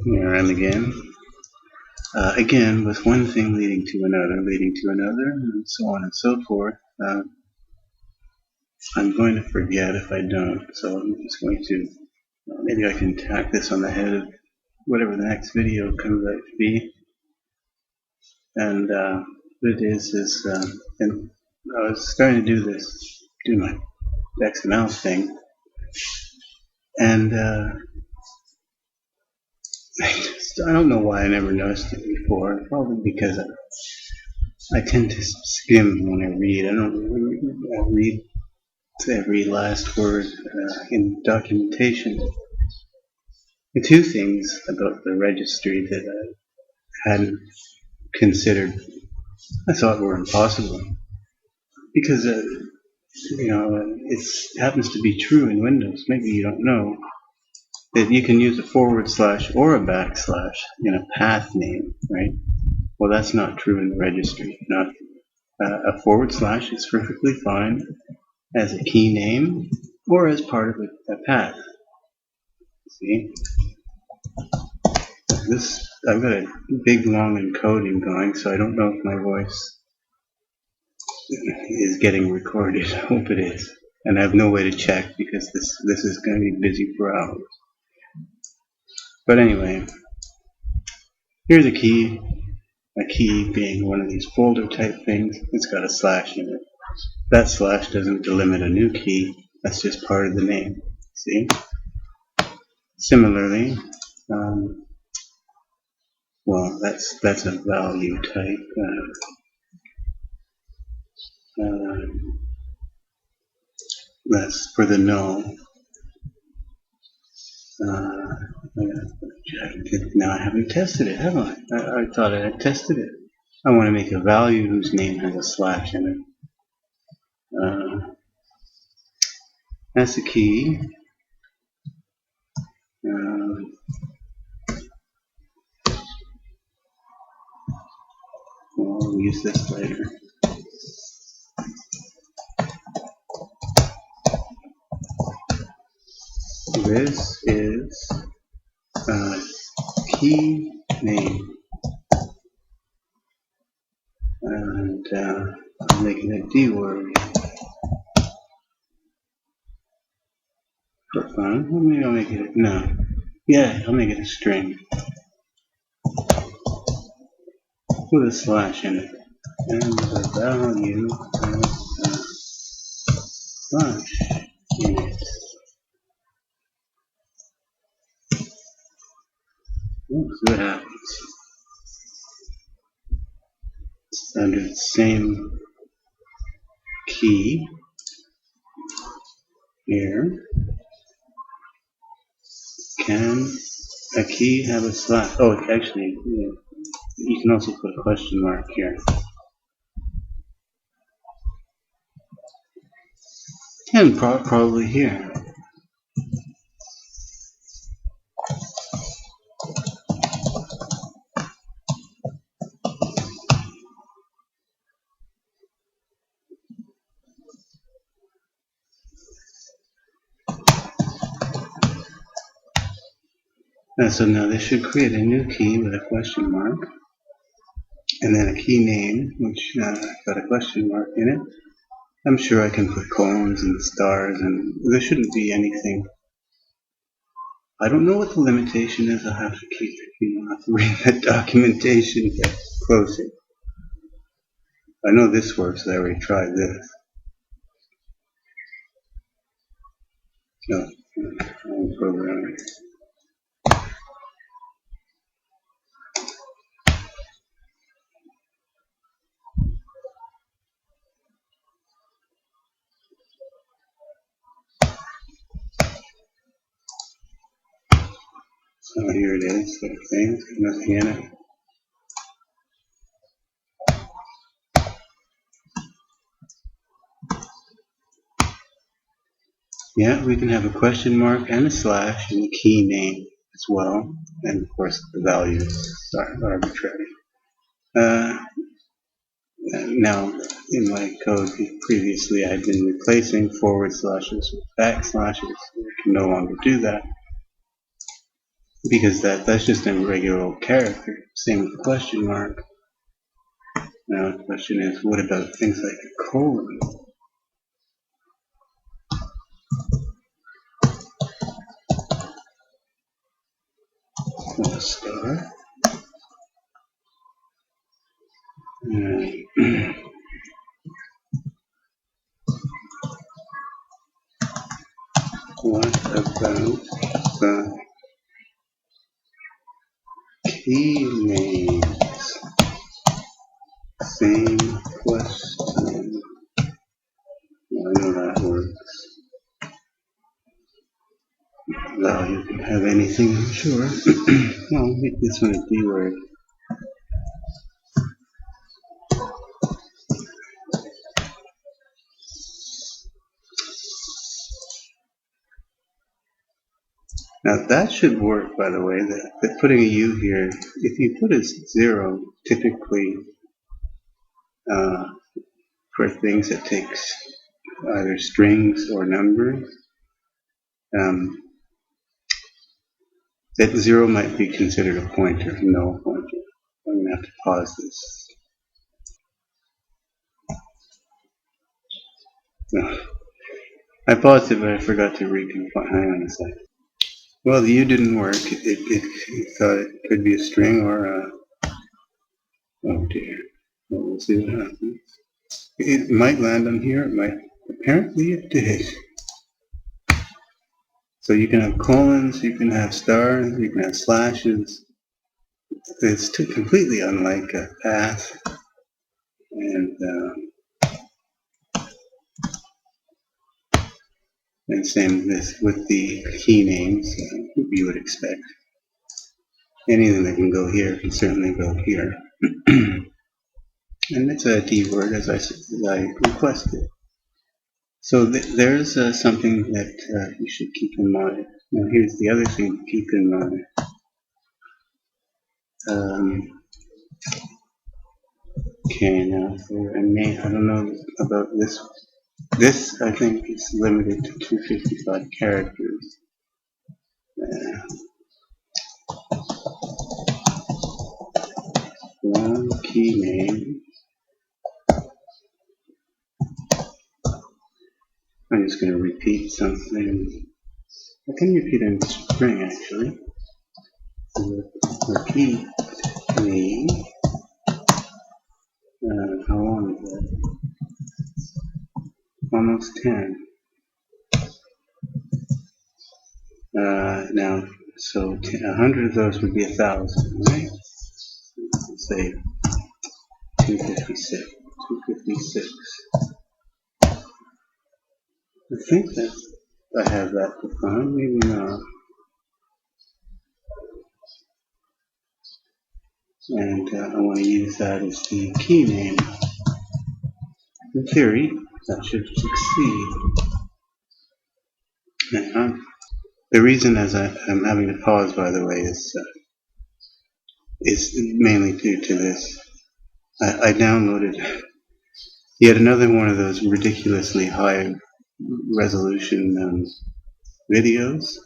Here I am again. Again, with one thing leading to another, and so on and so forth. I'm going to forget if I don't, so I'm just going to, maybe I can tack this on the head of whatever the next video comes out to be. And what it is, and I was starting to do my XML thing, and I don't know why I never noticed it before. Probably because I tend to skim when I read. I read every last word in documentation. The two things about the registry that I hadn't considered, I thought were impossible, because it happens to be true in Windows. Maybe you don't know that you can use a / or a backslash in a path name, right? Well, that's not true in the registry. Not a / is perfectly fine as a key name or as part of a path. See, I've got a big long encoding going, so I don't know if my voice is getting recorded. I hope it is, and I have no way to check because this is going to be busy for hours. But anyway, here's a key being one of these folder type things. It's got a slash in it. That slash doesn't delimit a new key, that's just part of the name. See? Similarly, well, that's a value type. That's for the null. Now I haven't tested it, have I? I thought I had tested it. I want to make a value whose name has a slash in it. That's the key. We'll use this later. This is key name, and I'm making a D word for fun. Well, maybe I'll make it I'll make it a string with a slash in it, and the value has a slash in it. We'll see what happens. It's under the same key here. Can a key have a slash? Oh, actually, you can also put a question mark here. And probably here. So now this should create a new key with a question mark, and then a key name, which got a question mark in it. I'm sure I can put colons and stars, and there shouldn't be anything. I don't know what the limitation is. I'll have to read the documentation to close it. I know this works. I already tried this. So, I'll program it. So here it is, sort of thing, nothing in it. Yeah, we can have a question mark and a slash and a key name as well, and of course the values are arbitrary. Now, in my code previously, I'd been replacing / with backslashes. I can no longer do that. because that's just a regular old character. Same with the question mark. Now the question is, what about things like a colon? Or a star? What about the key names? Same question. Well, I know that works. Well, you can have anything, I'm sure. Well, make this one a D word. Now that should work, by the way. That putting a U here, if you put a 0, typically for things that takes either strings or numbers, that 0 might be considered a pointer, a null pointer. I'm going to have to pause this. No. I paused it, but I forgot to recompile. Hang on a second. Well, the U didn't work. It thought it could be a string or a... Oh dear. Well, we'll see what happens. It might land on here. It might. Apparently it did. So you can have colons, you can have stars, you can have slashes. It's completely unlike a path. And same with the key names, you would expect. Anything that can go here can certainly go here. And it's a D word as I requested. So there's something that you should keep in mind. Now here's the other thing to keep in mind. Okay, now for a name, I don't know about this. This, I think, is limited to 255 characters. One key name. I'm just going to repeat something. I can repeat in string, actually. Repeat name. How long is that? Almost 10. Now, so 100 of those would be 1,000, right? Let's say 256. 256. I think that I have that defined, maybe not. And I want to use that as the key name. In theory, that should succeed. Now, the reason as I'm having to pause, by the way, is mainly due to this. I downloaded yet another one of those ridiculously high resolution videos.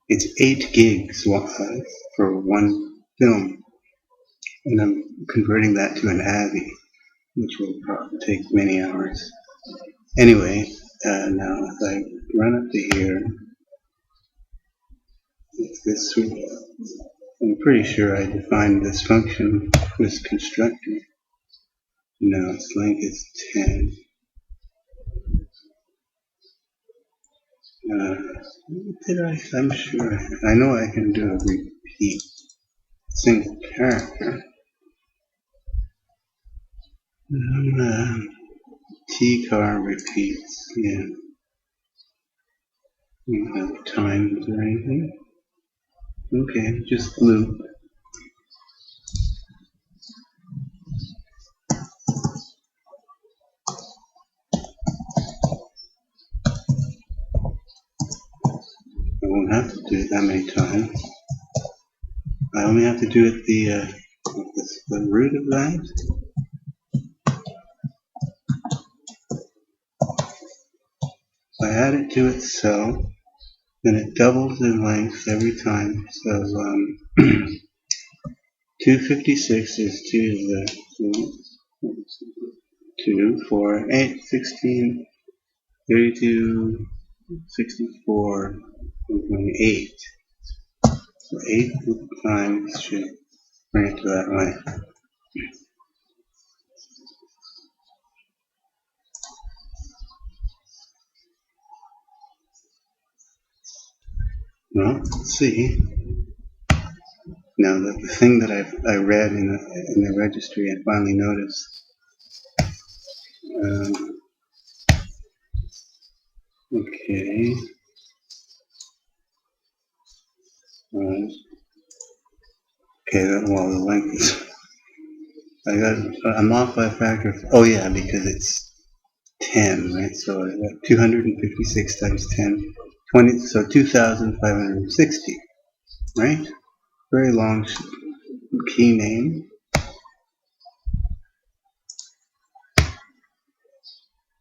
It's 8 gigs for one film, and I'm converting that to an AVI, which will probably take many hours. Anyway, now if I run up to here, it's this. I'm pretty sure I defined this function, this constructor. Now its length is 10. I'm sure. I know I can do a repeat single character. T-car repeats, yeah. You don't have times or anything. Okay, just loop. I won't have to do it that many times. I only have to do it the root of that. I add it to itself. then it doubles in length every time. So 256 is 2 to the 2, 4, 8, 16, 32, 64, and 8. So 8 times should bring it to that length. Well, let's see. Now the thing that I read in the registry, I finally noticed. Okay. Okay, well, the length is, I'm off by a factor of, oh yeah, because it's 10, right? So I got 256 times 10, 20, so 2,560, right? Very long key name.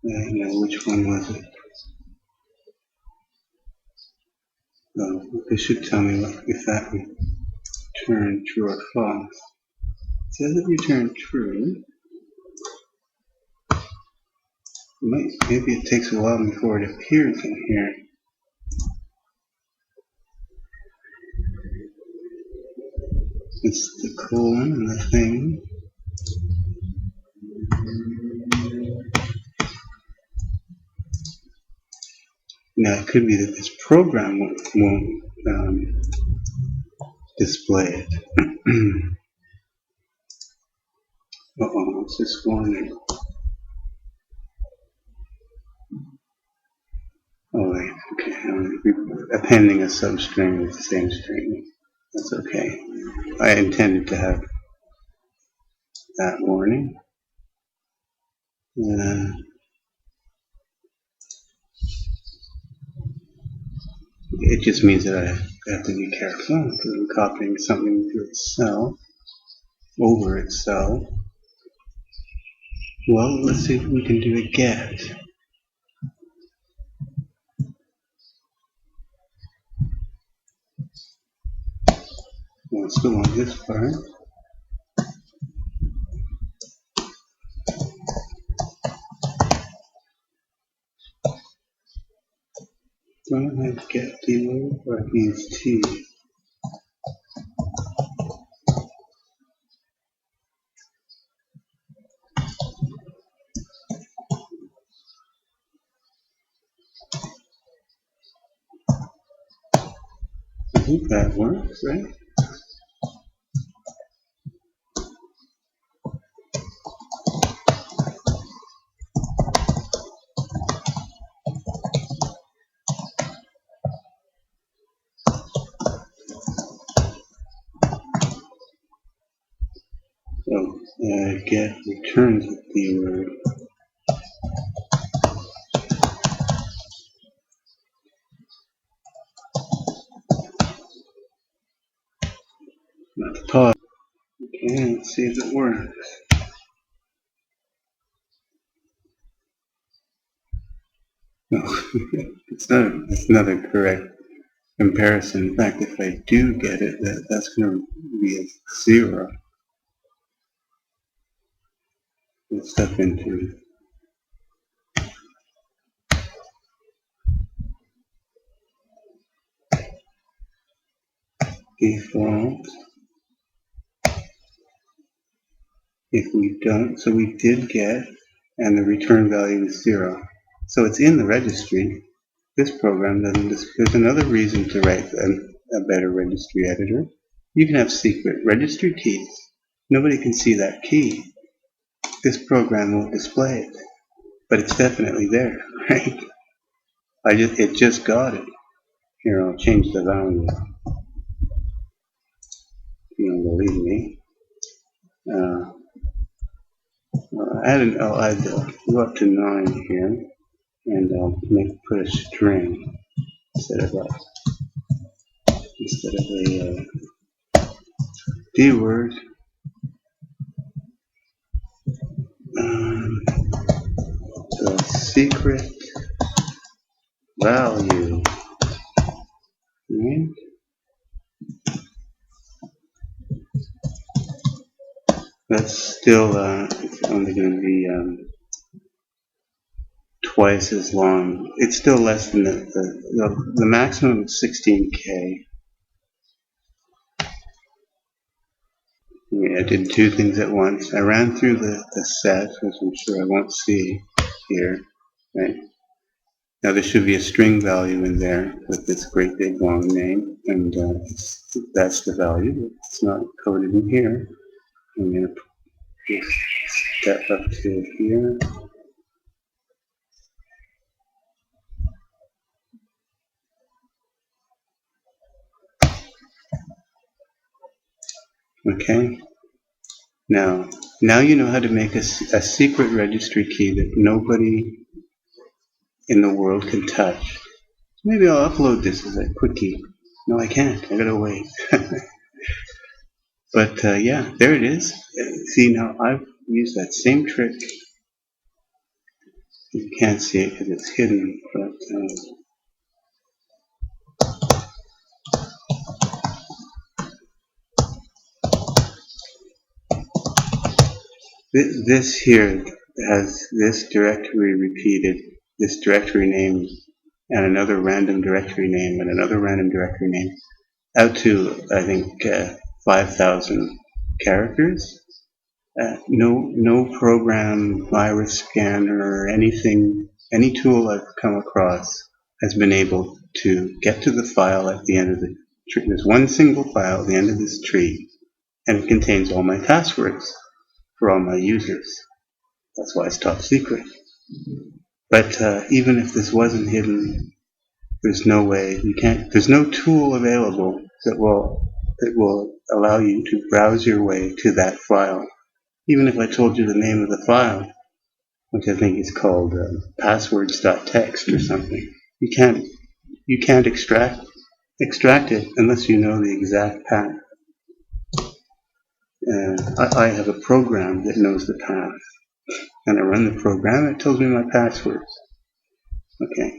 Which one was it? Oh, they should tell me if that returned true or false. It says it returned true. Maybe it takes a while before it appears in here. It's the colon and the thing. Now it could be that this program won't display it. Uh-oh, what's this going? Oh wait, okay. Appending a substring with the same string. That's okay. I intended to have that warning. It just means that I have to be careful because I'm copying something to itself, over itself. Well, let's see if we can do a get. Let's go on this part. Don't I have get keyword or it means T? I think that works, right? So get returns the keyword. Let's pause. Okay, let's see if it works. No, it's not a correct comparison. In fact, if I do get it, that's going to be a 0. Let's step into default. If we don't, so we did get, and the return value is 0. So it's in the registry. This program doesn't. There's another reason to write a better registry editor. You can have secret registry keys. Nobody can see that key. This program won't display it, but it's definitely there, right? It just got it. Here, I'll change the value. You don't believe me. I'll go up to 9 here, and I'll put a string instead of a D word. So secret value That's still it's only going to be twice as long. It's still less than the maximum is 16K. I did two things at once. I ran through the set, which I'm sure I won't see here. Right now, there should be a string value in there with this great big long name, and that's the value. It's not coded in here. I'm going to just step up to here. Okay. Now you know how to make a secret registry key that nobody in the world can touch. Maybe I'll upload this as a quickie. No, I can't. I gotta wait. But yeah, there it is. See, now I've used that same trick. You can't see it because it's hidden, but this here has this directory repeated, this directory name, and another random directory name, and another random directory name, out to, I think, 5,000 characters. No program, virus scanner, or anything, any tool I've come across has been able to get to the file at the end of the tree. There's one single file at the end of this tree, and it contains all my passwords for all my users. That's why it's top secret. But even if this wasn't hidden, there's no way there's no tool available that will allow you to browse your way to that file. Even if I told you the name of the file, which I think is called passwords.txt or something, you can't extract it unless you know the exact path. I have a program that knows the path, and I run the program. It tells me my passwords. Okay.